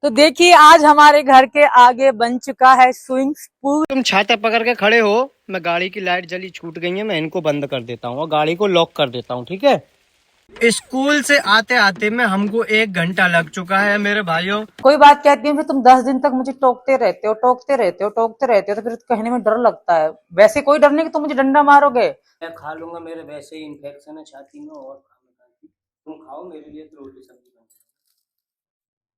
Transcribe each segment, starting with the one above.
तो देखिए आज हमारे घर के आगे बन चुका है स्विमिंग पूल। तुम छाता पकड़ के खड़े हो, मैं गाड़ी की लाइट जली छूट गई है, मैं इनको बंद कर देता हूँ और गाड़ी को लॉक कर देता हूँ, ठीक है। स्कूल से आते आते में हमको 1 घंटा लग चुका है मेरे भाइयों। कोई बात कहती हूँ फिर तुम 10 दिन तक मुझे टोकते रहते हो तो फिर कहने में डर लगता है। वैसे कोई डर नहीं कि तुम मुझे डंडा मारोगे। मैं खा लूंगा, मेरे वैसे ही इन्फेक्शन है छाती में और तुम खाओ, मेरे लिए तो रोटी सब्जी बन।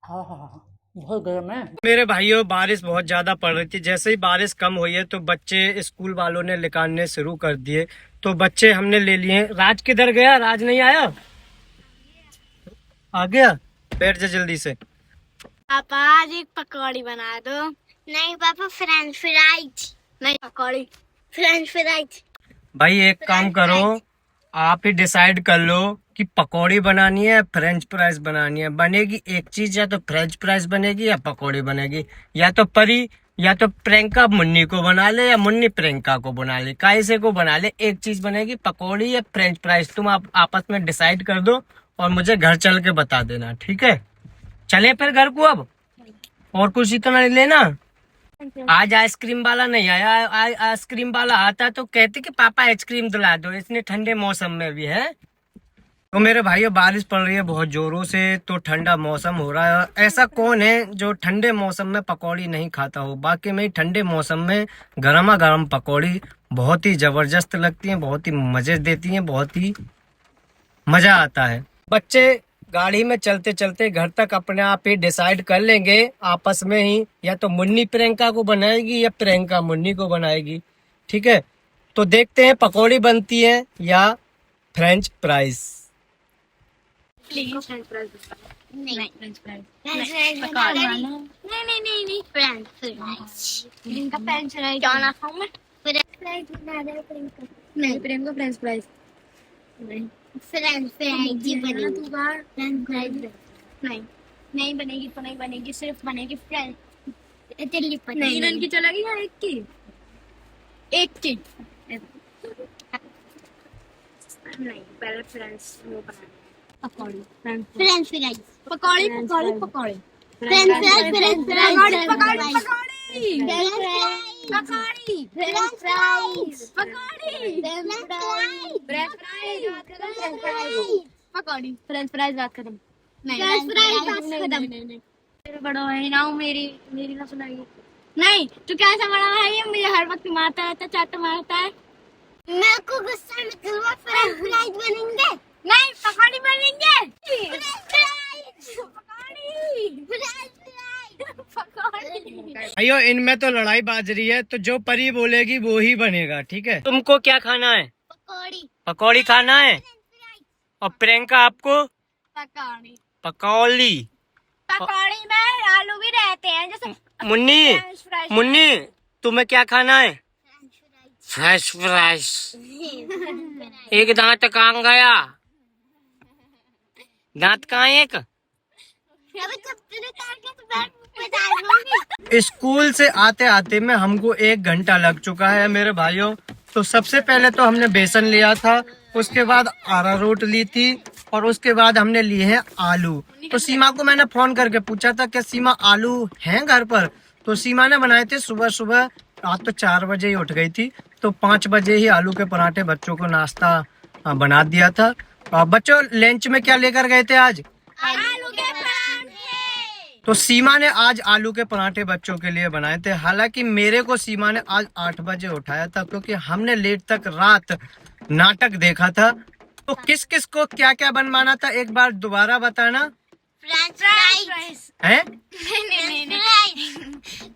हाँ हाँ हाँ बहुत गर्म है। मेरे भाइयों बारिश बहुत ज्यादा पड़ रही थी, जैसे ही बारिश कम हुई है तो बच्चे स्कूल वालों ने निकालने शुरू कर दिए, तो बच्चे हमने ले लिए। राज किधर गया? राज नहीं आया? आ गया? बैठ जा जल्दी से। पापा आज एक पकौड़ी बना दो। नहीं पापा फ्रेंच फ्राइज। नहीं पकौड़ी फ्रेंच फ्राइज। भाई एक काम करो, आप ही डिसाइड कर लो कि पकौड़ी बनानी है या फ्रेंच फ्राइज बनानी है। बनेगी एक चीज, या तो फ्रेंच फ्राइज बनेगी या पकौड़ी बनेगी। या तो परी या तो प्रियंका मुन्नी को बना ले या मुन्नी प्रियंका को बना ले, कैसे को बना ले, एक चीज बनेगी पकौड़ी या फ्रेंच फ्राइज। तुम आप आपस में डिसाइड कर दो और मुझे घर चल के बता देना, ठीक है। चले फिर घर को अब, और कुछ इतना नहीं लेना। आज आइसक्रीम वाला नहीं आया, आइसक्रीम वाला आता तो कहते कि पापा आइसक्रीम दिला दो, इसने ठंडे मौसम में भी है। तो मेरे भाइयों बारिश पड़ रही है बहुत जोरों से, तो ठंडा मौसम हो रहा है। ऐसा कौन है जो ठंडे मौसम में पकौड़ी नहीं खाता हो? बाकी में ठंडे मौसम में गर्मा गर्म पकौड़ी बहुत ही जबरदस्त लगती है, बहुत ही मजे देती है, बहुत ही मजा आता है। बच्चे गाड़ी में चलते चलते घर तक अपने आप ही डिसाइड कर लेंगे आपस में ही, या तो मुन्नी प्रियंका को बनाएगी या प्रियंका मुन्नी को बनाएगी, ठीक है। तो देखते हैं पकौड़ी बनती है या फ्रेंच फ्राइज। नहीं फ्रेंच फ्राइज। नहीं फ्रेंच फ्राइज। इनका फ्रेंच फ्राइज क्या ना खाऊं मैं? फ्रेंच फ्राइज बना दे प्रियंका। नहीं प्रियंका फ्रेंच फ्राइज। नहीं फ्रेंच फ्राइज ही बनेगी। तू बाहर फ्रेंच फ्राइज नहीं नहीं बनेगी तो नहीं बनेगी, सिर्फ बनेगी फ्रेंच चिल्ली पनीर। नहीं इनकी चलेगी या एक की? एक की नहीं, पहले फ्रेंच वो बनाना पकौड़ी फ्रेंच फ्राइज। पकौड़ी पकौड़ी पकौड़ी फ्रेंच फ्राइज फ्रेंच फ्राइज पकौड़ी पकौड़ी फ्रेंच फ्राइज फ्रेंच फ्राइज पकौड़ी फ्रेंच फ्राइज पकौड़ी फ्रेंच फ्राइज बात खत्म। नहीं फ्रेंच फ्राइज बात खत्म। मेरे बड़ा है ना, मेरी ना सुनाइए। नहीं तू कैसा बड़ा है? ये मुझे हर वक्त मारता रहता, चाट मारता है। मेरे को गुस्सा मत करो, फ्रेंच फ्राइज बनेंगे। नहीं पकौड़ी बनेंगे। अयो इनमें तो लड़ाई बाज रही है, तो जो परी बोलेगी वो ही बनेगा, ठीक है। तुमको क्या खाना है? पकौड़ी पकौड़ी खाना है, और प्रियंका आपको पकौड़ी पकौड़ी। पकौड़ी में आलू भी रहते हैं जैसे मुन्नी फ्रेंच फ्राइज। मुन्नी तुम्हें क्या खाना है? French fries. एक दांत कहाँ गया? दांत कहाँ है एक? स्कूल से आते आते में हमको 1 घंटा लग चुका है मेरे भाइयों। तो सबसे पहले तो हमने बेसन लिया था, उसके बाद अरारोट ली थी, और उसके बाद हमने लिए हैं आलू। तो सीमा को मैंने फोन करके पूछा था कि सीमा आलू हैं घर पर? तो सीमा ने बनाए थे सुबह सुबह, आज तो 4 बजे ही उठ गई थी, तो 5 बजे ही आलू के पराठे बच्चों को नाश्ता बना दिया था। बच्चों लंच में क्या लेकर गए थे आज? आलू के पराठे। तो सीमा ने आज आलू के पराठे बच्चों के लिए बनाए थे। हालांकि मेरे को सीमा ने आज 8 बजे उठाया था, क्योंकि हमने लेट तक रात नाटक देखा था। तो किस किस को क्या क्या बनवाना था एक बार दोबारा बताना। फ्रेंच फ्राइज है? नहीं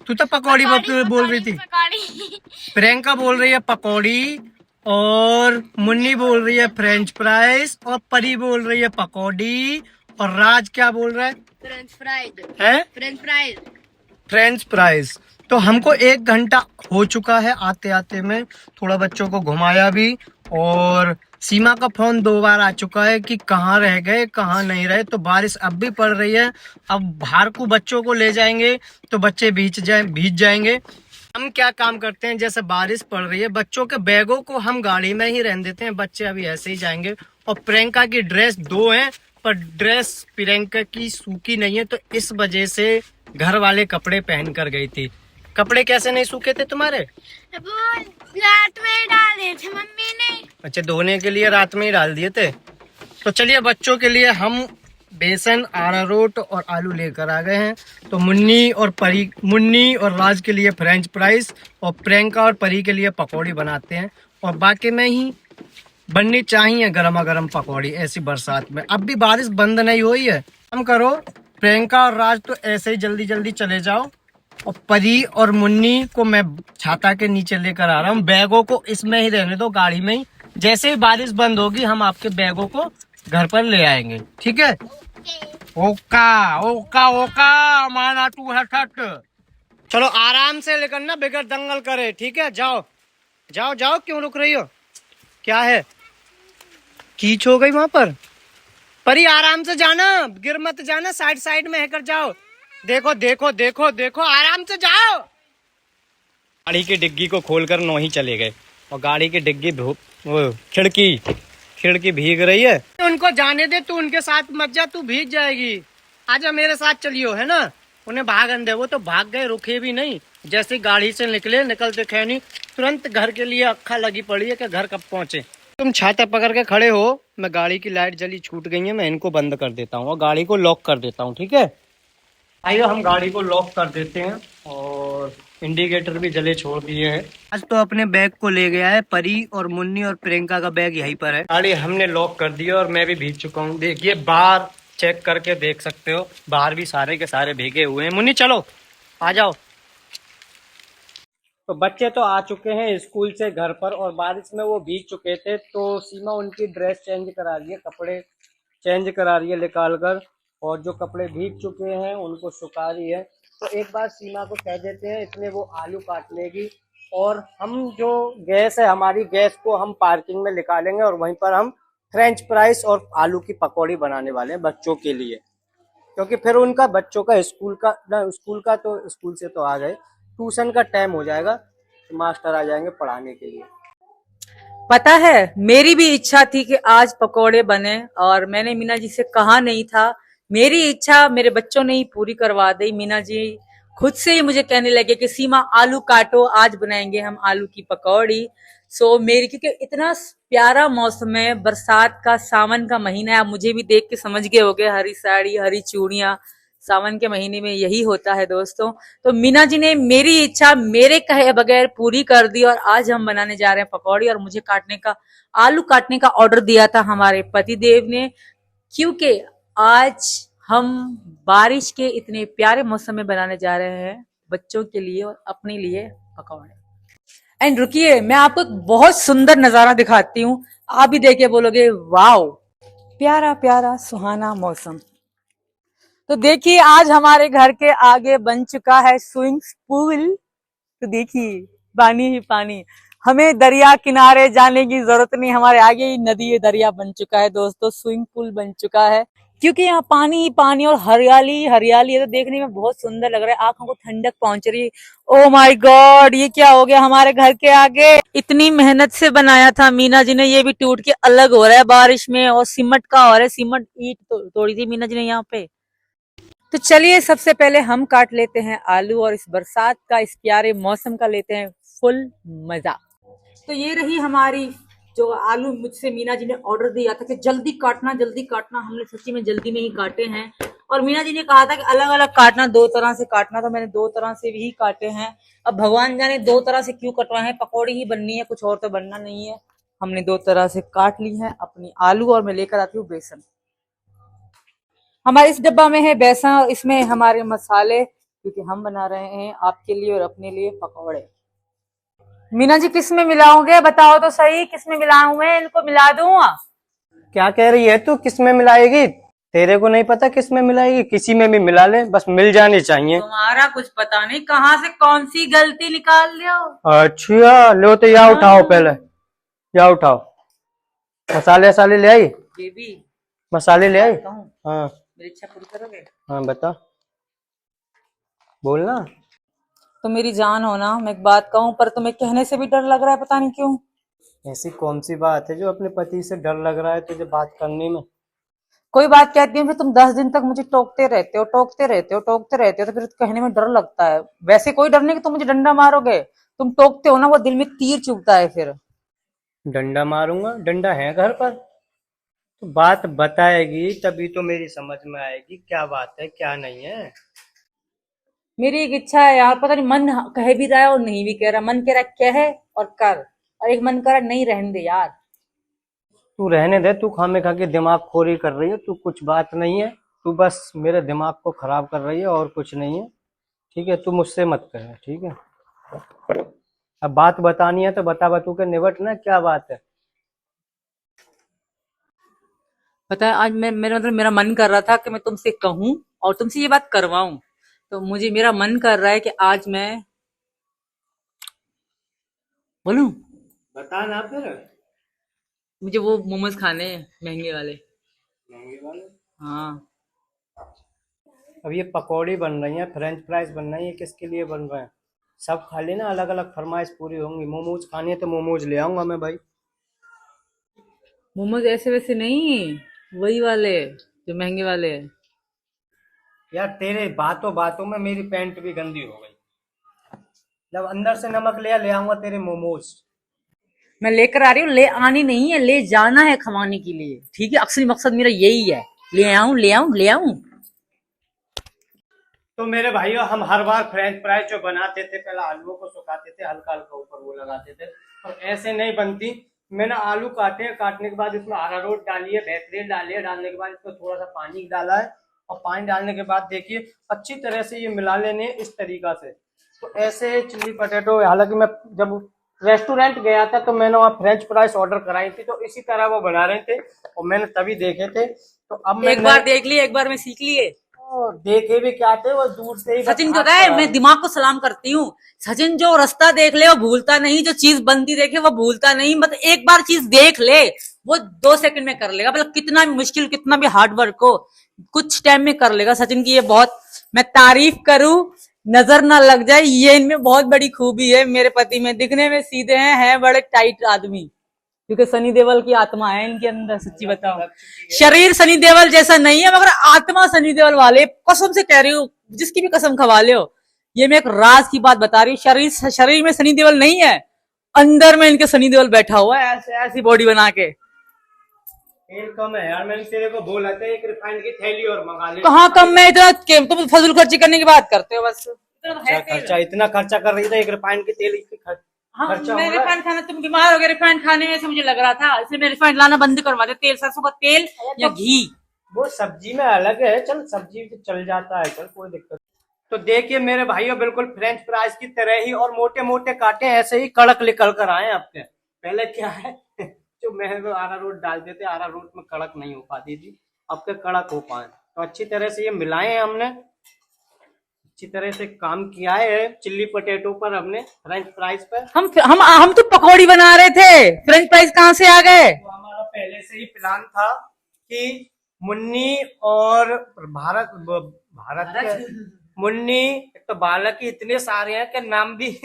तू तो पकौड़ी बोल रही थी। पकौड़ी प्रियंका बोल रही है पकौड़ी, और मुन्नी बोल रही है फ्रेंच फ्राइज, और परी बोल रही है पकौड़ी, और राज क्या बोल रहा है? फ्रेंच फ्राइज है फ्रेंच फ्राइज फ्रेंच फ्राइज। तो हमको 1 घंटा हो चुका है आते आते में, थोड़ा बच्चों को घुमाया भी, और सीमा का फोन 2 बार आ चुका है कि कहाँ रह गए कहाँ नहीं रहे। तो बारिश अब भी पड़ रही है, अब बाहर को बच्चों को ले जाएंगे तो बच्चे भीज जाएंगे। हम क्या काम करते हैं, जैसे बारिश पड़ रही है बच्चों के बैगों को हम गाड़ी में ही रहने देते हैं, बच्चे अभी ऐसे ही जाएंगे। और प्रियंका की ड्रेस 2 हैं, पर ड्रेस प्रियंका की सूखी नहीं है, तो इस वजह से घर वाले कपड़े पहन कर गई थी। कपड़े कैसे नहीं सूखे थे तुम्हारे? वो रात में डाले थे मम्मी ने। अच्छा, धोने के लिए रात में ही डाल दिए थे। तो चलिए, बच्चों के लिए हम बेसन, अरारोट और आलू लेकर आ गए हैं। तो मुन्नी और राज के लिए फ्रेंच फ्राइज और प्रियंका और परी के लिए पकौड़ी बनाते हैं। और बाकी में ही बननी चाहिए गर्मा गर्म पकौड़ी ऐसी बरसात में। अब भी बारिश बंद नहीं हुई है। हम करो, प्रियंका और राज तो ऐसे ही जल्दी जल्दी चले जाओ, और परी और मुन्नी को मैं छाता के नीचे लेकर आ रहा हूँ। बैगों को इसमें ही रहने दो, गाड़ी में ही। जैसे ही बारिश बंद होगी हम आपके बैगों को घर पर ले आएंगे, ठीक है? ओका ओका ओका, माना तू हट हट। चलो आराम से, लेकर ना बगैर दंगल करे, ठीक है? जाओ जाओ जाओ, क्यों रुक रही हो? क्या है, कीच हो गई वहां पर? परी आराम से जाना, गिर मत जाना, साइड साइड में हैकर जाओ। देखो देखो देखो देखो, आराम से जाओ। गाड़ी की डिग्गी को खोलकर नो ही चले गए, और गाड़ी की डिग्गी खिड़की भीग रही है। उनको जाने दे, तू उनके साथ मत जा, तू भीग जाएगी। आजा मेरे साथ चलियो, है ना? उन्हें भागन दे, वो तो भाग गए, रुके भी नहीं। जैसे गाड़ी से निकलते खैनी तुरंत घर के लिए अक्खा लगी पड़ी है कि घर कब पहुंचे। तुम छाता पकड़ के खड़े हो, मैं गाड़ी की लाइट जली छूट गई है, मैं इनको बंद कर देता हूँ और गाड़ी को लॉक कर देता हूँ, ठीक है? आइए हम गाड़ी को लॉक कर देते हैं, और इंडिकेटर भी जले छोड़ दिए हैं। आज तो अपने बैग को ले गया है परी, और मुन्नी और प्रियंका का बैग यहीं पर है। गाड़ी हमने लॉक कर दी है, और मैं भी भीग चुका हूँ। देखिए बाहर चेक करके देख सकते हो, बाहर भी सारे के सारे भीगे हुए हैं। मुन्नी चलो आ जाओ। तो बच्चे तो आ चुके हैं स्कूल से घर पर, और बारिश में वो भीग चुके थे, तो सीमा उनकी ड्रेस चेंज करा रही है, कपड़े चेंज करा रही है निकाल कर, और जो कपड़े भीग चुके हैं उनको सुखा रही है। तो एक बार सीमा को कह देते हैं, इसमें वो आलू काट लेगी, और हम जो गैस है हमारी, गैस को हम पार्किंग में निकालेंगे, और वहीं पर हम फ्रेंच फ्राइज और आलू की पकौड़ी बनाने वाले हैं बच्चों के लिए। क्योंकि फिर उनका बच्चों का स्कूल से तो आ गए, ट्यूशन का टाइम हो जाएगा, तो मास्टर आ जाएंगे पढ़ाने के लिए। पता है, मेरी भी इच्छा थी कि आज पकोड़े बने, और मैंने मीना जी से कहा नहीं था। मेरी इच्छा मेरे बच्चों ने ही पूरी करवा दी। मीना जी खुद से ही मुझे कहने लगे कि सीमा आलू काटो, आज बनाएंगे हम आलू की पकौड़ी। क्योंकि इतना प्यारा मौसम है, बरसात का, सावन का महीना है। आप मुझे भी देख के समझ गए होगे, हरी साड़ी हरी चूड़ियां, सावन के महीने में यही होता है दोस्तों। तो मीना जी ने मेरी इच्छा मेरे कहे बगैर पूरी कर दी, और आज हम बनाने जा रहे हैं पकौड़ी। और मुझे आलू काटने का ऑर्डर दिया था हमारे पति देव ने, क्योंकि आज हम बारिश के इतने प्यारे मौसम में बनाने जा रहे हैं बच्चों के लिए और अपने लिए पकौड़े। एंड रुकिए, मैं आपको एक बहुत सुंदर नजारा दिखाती हूँ, आप भी देख के बोलोगे वाओ, प्यारा प्यारा सुहाना मौसम। तो देखिए, आज हमारे घर के आगे बन चुका है स्विमिंग पूल। तो देखिए, पानी ही पानी, हमें दरिया किनारे जाने की जरूरत नहीं, हमारे आगे ही नदी दरिया बन चुका है दोस्तों, स्विमिंग पूल बन चुका है। क्योंकि यहाँ पानी ही पानी और हरियाली हरियाली है, तो देखने में बहुत सुंदर लग रहा है, आंखों को ठंडक पहुंच रही है। ओ माय गॉड, ये क्या हो गया हमारे घर के आगे? इतनी मेहनत से बनाया था मीना जी ने, ये भी टूट के अलग हो रहा है बारिश में, और सीमेंट का हो रहा है, सीमेंट ईंट तोड़ी थी मीना जी ने यहाँ पे। तो चलिए, सबसे पहले हम काट लेते हैं आलू, और इस बरसात का, इस प्यारे मौसम का लेते हैं फुल मजा। तो ये रही हमारी जो आलू मुझसे मीना जी ने ऑर्डर दिया था कि जल्दी काटना जल्दी काटना, हमने सच्ची में जल्दी में ही काटे हैं। और मीना जी ने कहा था कि अलग अलग काटना, दो तरह से काटना, तो मैंने दो तरह से भी काटे हैं। अब भगवान जाने दो तरह से क्यों कटवाए हैं, पकौड़ी ही बननी है, कुछ और तो बनना नहीं है। हमने दो तरह से काट ली है अपनी आलू, और मैं लेकर आती हूँ बेसन। हमारे इस डब्बा में है बेसन, और इसमें हमारे मसाले, क्योंकि हम बना रहे हैं आपके लिए और अपने लिए पकौड़े। मीना जी, किस में मिलाओगे, बताओ तो सही, किस में मिलाऊं मैं? इनको मिला दूं? क्या कह रही है तू, किस में मिलाएगी? तेरे को नहीं पता किस में मिलाएगी? किसी में भी मिला ले, बस मिल जानी चाहिए। तुम्हारा कुछ पता नहीं कहाँ से कौन सी गलती निकाल लियो। अच्छा लो, तो या उठाओ, पहले या उठाओ। मसाले वसाले ले आई? बेबी, मसाले ले आई? हाँ, मेरी इच्छा पूरी करोगे? हाँ बता, बोलना। तो मेरी जान हो ना, मैं एक बात कहूँ, पर तुम्हें कहने से भी डर लग रहा है, पता नहीं क्यों। ऐसी कौन सी बात है जो अपने पति से डर लग रहा है तुझे बात करने में? कोई बात कहती हूँ फिर तुम 10 दिन तक मुझे टोकते रहते हो, टोकते रहते हो, टोकते रहते हो, तो फिर कहने में डर लगता है। वैसे कोई डर नहीं कि तुम मुझे डंडा मारोगे, तुम टोकते हो ना, वो दिल में तीर चुभता है फिर। डंडा मारूंगा? डंडा है घर पर? तो बात बताएगी तभी तो मेरी समझ में आएगी क्या बात है क्या नहीं है। मेरी एक इच्छा है यार, पता नहीं मन कह भी रहा है और नहीं भी कह रहा। मन कह रहा है कह और कर, और एक मन कर रहा है नहीं, रहने दे यार। तू रहने दे, तू खामे खा के दिमाग खोरी कर रही है, तू कुछ बात नहीं है, तू बस मेरे दिमाग को खराब कर रही है और कुछ नहीं है। ठीक है, तू मुझसे मत कर, ठीक है। अब बात बतानी है तो बता बतू के निबट ना, क्या बात है। पता है आज मैं मेरा मतलब मेरा मन कर रहा था कि मैं तुमसे कहूं और तुमसे ये बात करवाऊं। तो मुझे मेरा मन कर रहा है कि आज मैं बोलूं। बता ना फिर। मुझे वो मोमोज खाने हैं, महंगे वाले। महंगे वाले? हाँ। अब ये पकौड़ी बन रही है, फ्रेंच फ्राइज बन रही है, किसके लिए बन रहे हैं? सब खा लेना, अलग अलग फरमाइश पूरी होंगी। मोमोज खानी है तो मोमोज ले आऊंगा मैं भाई। मोमोज ऐसे वैसे नहीं, वही वाले जो महंगे वाले हैं। यार तेरे बातों बातों में मेरी पैंट भी गंदी हो गई। जब अंदर से नमक ले आऊंगा तेरे मोमोज। मैं लेकर आ रही हूँ, ले आनी नहीं है, ले जाना है खवाने के लिए, ठीक है। असली मकसद मेरा यही है, ले आऊं ले आऊं ले आऊं। तो मेरे भाइयों, हम हर बार फ्रेंच फ्राइज जो बनाते थे, पहले आलूओं को सुखाते थे, हल्का हल्का ऊपर वो लगाते थे, और ऐसे नहीं बनती। मैंने आलू काटे, काटने के बाद इसमें अरारोट डाली है, बेहतरीन डाली है, डालने के बाद इसमें थोड़ा सा पानी डाला है, और पानी डालने के बाद देखिए अच्छी तरह से ये मिला लेने इस तरीका से। तो ऐसे चिल्ली पटेटो, हालांकि मैं जब रेस्टोरेंट गया था तो मैंने वहाँ फ्रेंच फ्राइज ऑर्डर कराई थी, तो इसी तरह वो बना रहे थे और मैंने तभी देखे थे। तो अब एक बार देख लिए, एक बार मैं सीख लिए। देखे भी क्या थे, वो दूर से ही सचिन कहता है मैं दिमाग को सलाम करती हूँ। सचिन जो रास्ता देख ले वो भूलता नहीं, जो चीज बनती देखे वो भूलता नहीं। मतलब एक बार चीज देख ले वो 2 सेकंड में कर लेगा, मतलब कितना भी मुश्किल, कितना भी हार्ड वर्क हो, कुछ टाइम में कर लेगा। सचिन की ये बहुत मैं तारीफ करूं, नजर ना लग जाए, ये इनमें बहुत बड़ी खूबी है। मेरे पति में दिखने में सीधे हैं बड़े टाइट आदमी, क्योंकि सनी देओल की आत्मा है इनके अंदर। सच्ची बताओ, शरीर सनी देओल जैसा नहीं है मगर आत्मा सनी देओल वाले, कसम से कह रही हूँ, जिसकी भी कसम खवा ले हो। ये मैं एक राज की बात बता रही हूँ, शरीर में सनी देओल नहीं है, अंदर में इनके सनी देओल बैठा हुआ है, ऐसे ऐसी बॉडी बना के। तेल कम है यार, मैंने तेरे को बोला था एक रिफाइंड की थैली और मंगा ले। कहाँ कम है इतना, तुम फजूल खर्ची करने की बात करते हो बस। खर्चा इतना खर्चा कर रही था, एक रिफाइंड की तेल की हाँ, खर्चा मैं हो रहा है। रिफाइंड खाना, तुम बीमार हो गए रिफाइंड खाने में से मुझे लग रहा था, इसलिए मैं रिफाइंड लाना बंद करवा दे। तेल, सरसों का तेल या घी। वो सब्जी में अलग है, चल सब्जी चल जाता है, चल कोई दिक्कत। तो देखिए मेरे भाइयों, बिल्कुल फ्रेंच फ्राइज की तरह ही, और मोटे मोटे काटे ऐसे ही कड़क निकल कर आए आपके। पहले क्या है जो महंगे अरारोट डालते थे, अरारोट में कड़क नहीं हो पाती थी, अब के कड़क हो पाए। तो अच्छी तरह से ये मिलाए हमने, अच्छी तरह से काम किया है चिल्ली पोटैटो पर, हमने फ्रेंच फ्राइज पर। हम तो पकौड़ी बना रहे थे, फ्रेंच फ्राइज कहाँ से आ गए? तो हमारा पहले से ही प्लान था कि मुन्नी और भारत के मुन्नी, एक तो बालक ही इतने सारे हैं कि नाम भी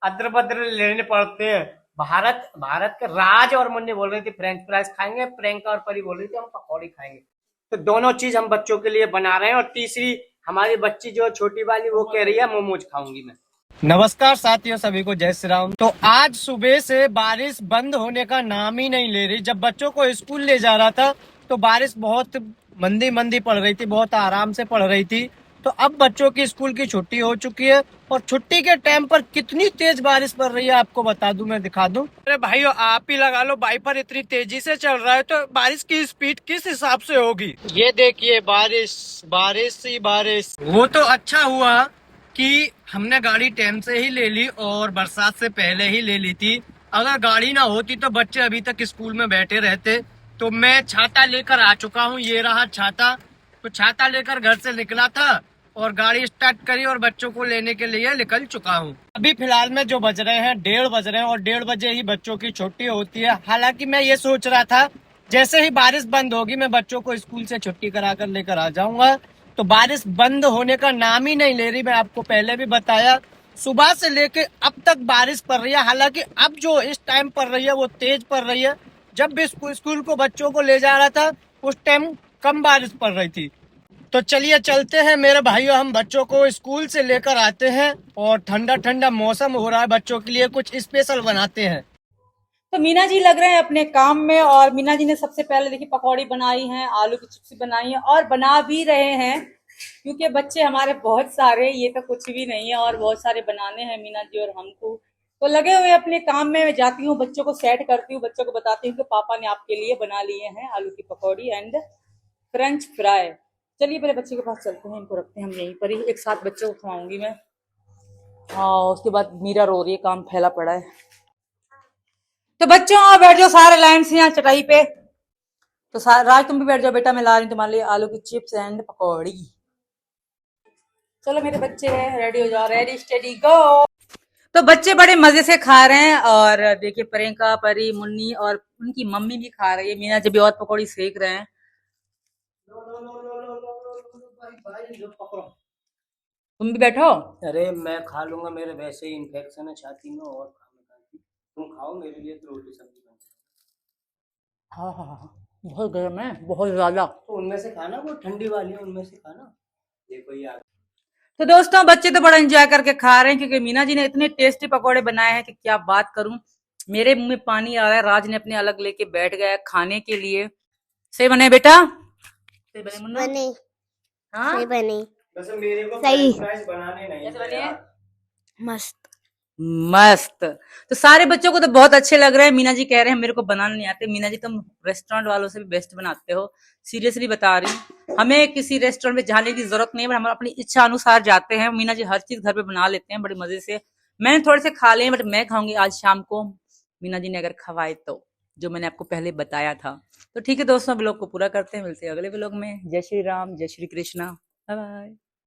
अदर बदर लेने पड़ते हैं। भारत के राज और मुन्नी बोल रही थी फ्रेंच फ्राइज खाएंगे, प्रियंका और परी बोल रही थी हम पकौड़ी खाएंगे। तो दोनों चीज हम बच्चों के लिए बना रहे हैं, और तीसरी हमारी बच्ची जो छोटी वाली वो कह रही है मोमोज खाऊंगी मैं। नमस्कार साथियों, सभी को जय श्री राम। तो आज सुबह से बारिश बंद होने का नाम ही नहीं ले रही। जब बच्चों को स्कूल ले जा रहा था तो बारिश बहुत मंदी मंदी पड़ रही थी, बहुत आराम से पड़ रही थी। तो अब बच्चों की स्कूल की छुट्टी हो चुकी है, और छुट्टी के टाइम पर कितनी तेज बारिश पड़ रही है आपको बता दूं, मैं दिखा दूं। अरे भाइयों आप ही लगा लो, वाइपर इतनी तेजी से चल रहा है तो बारिश की स्पीड किस हिसाब से होगी। ये देखिए बारिश बारिश ही बारिश। वो तो अच्छा हुआ कि हमने गाड़ी टाइम से ही ले ली और बरसात से पहले ही ले ली थी। अगर गाड़ी ना होती तो बच्चे अभी तक स्कूल में बैठे रहते। तो मैं छाता लेकर आ चुका हूँ, ये रहा छाता। तो छाता लेकर घर से निकला था और गाड़ी स्टार्ट करी और बच्चों को लेने के लिए निकल चुका हूँ। अभी फिलहाल में जो बज रहे हैं 1:30 बज रहे हैं, और 1:30 बजे ही बच्चों की छुट्टी होती है। हालांकि मैं ये सोच रहा था जैसे ही बारिश बंद होगी मैं बच्चों को स्कूल से छुट्टी करा कर लेकर आ जाऊंगा। तो बारिश बंद होने का नाम ही नहीं ले रही। मैं आपको पहले भी बताया, सुबह से लेके अब तक बारिश पड़ रही है। हालांकि अब जो इस टाइम पड़ रही है वो तेज पड़ रही है। जब भी स्कूल को बच्चों को ले जा रहा था उस टाइम कम बारिश पड़ रही थी। तो चलिए चलते हैं मेरे भाइयों, हम बच्चों को स्कूल से लेकर आते हैं और ठंडा ठंडा मौसम हो रहा है, बच्चों के लिए कुछ स्पेशल बनाते हैं। तो मीना जी लग रहे हैं अपने काम में, और मीना जी ने सबसे पहले देखिए पकौड़ी बनाई हैं, आलू की चिप्स बनाई हैं और बना भी रहे हैं, क्योंकि बच्चे हमारे बहुत सारे, ये तो कुछ भी नहीं है, और बहुत सारे बनाने हैं मीना जी और हमको। तो लगे हुए अपने काम में, मैं जाती हूँ बच्चों को सेट करती हूँ, बच्चों को बताती हूँ कि पापा ने आपके लिए बना लिए हैं आलू की पकौड़ी एंड फ्रेंच फ्राई। चलिए पहले बच्चे के पास चलते हैं, इनको रखते हैं हम यहीं पर ही, एक साथ बच्चों को खवाऊंगी मैं। हाँ, उसके बाद मीरा रो रही है, काम फैला पड़ा है। तो बच्चों आओ बैठ जाओ सारे लाइन से यहाँ चटाई पे। तो राज तुम भी बैठ जाओ बेटा, मैं ला रही हूँ तुम्हारे लिए आलू की चिप्स एंड पकौड़ी। चलो मेरे बच्चे हैं, रेडी हो जाओ, रेडी स्टेडी गो। तो बच्चे बड़े मजे से खा रहे हैं, और देखिए प्रियंका, परी, मुन्नी और उनकी मम्मी भी खा रही है, मीना जी भी और पकौड़ी सेक रहे हैं। तुम भी बैठो। अरे मैं खा लूंगा, मेरे वैसे ही इन्फेक्शन है छाती में, और तुम खाओ, मेरे लिए तो रोटी सब्जी बन। हाँ हाँ हाँ, बहुत गर्म है, बहुत ज्यादा। तो उनमें से खाना, वो ठंडी वाली है, उनमें से खाना। देखो ये तो दोस्तों बच्चे तो बड़ा एंजॉय करके खा रहे हैं, क्योंकि मीना जी ने इतने टेस्टी पकौड़े बनाए हैं कि क्या बात करूं। मेरे मुंह में पानी आ रहा है। राज ने अपने अलग लेके बैठ गया है खाने के लिए। सही बने बेटा? सही बने मुन्ना? बने हाँ सही बने वैसे मेरे को सही। फ्रेंच फ्राइज बनाने नहीं कैसे बने? मस्त। मस्त। तो सारे बच्चों को तो बहुत अच्छे लग रहे हैं। मीना जी कह रहे हैं मेरे को बनाने नहीं आते। मीना जी तुम रेस्टोरेंट वालों से भी बेस्ट बनाते हो, सीरियसली बता रही हूँ। हमें किसी रेस्टोरेंट में जाने की जरूरत नहीं है, हम अपनी इच्छा अनुसार जाते हैं। मीना जी हर चीज घर पे बना लेते हैं बड़े मजे से। मैंने थोड़े से खा लिए, बट मैं खाऊंगी आज शाम को, मीना जी ने अगर खवाए तो, जो मैंने आपको पहले बताया था। तो ठीक है दोस्तों, ब्लॉग को पूरा करते हैं, मिलते हैं अगले ब्लॉग में। जय श्री राम, जय श्री कृष्णा, बाय बाय।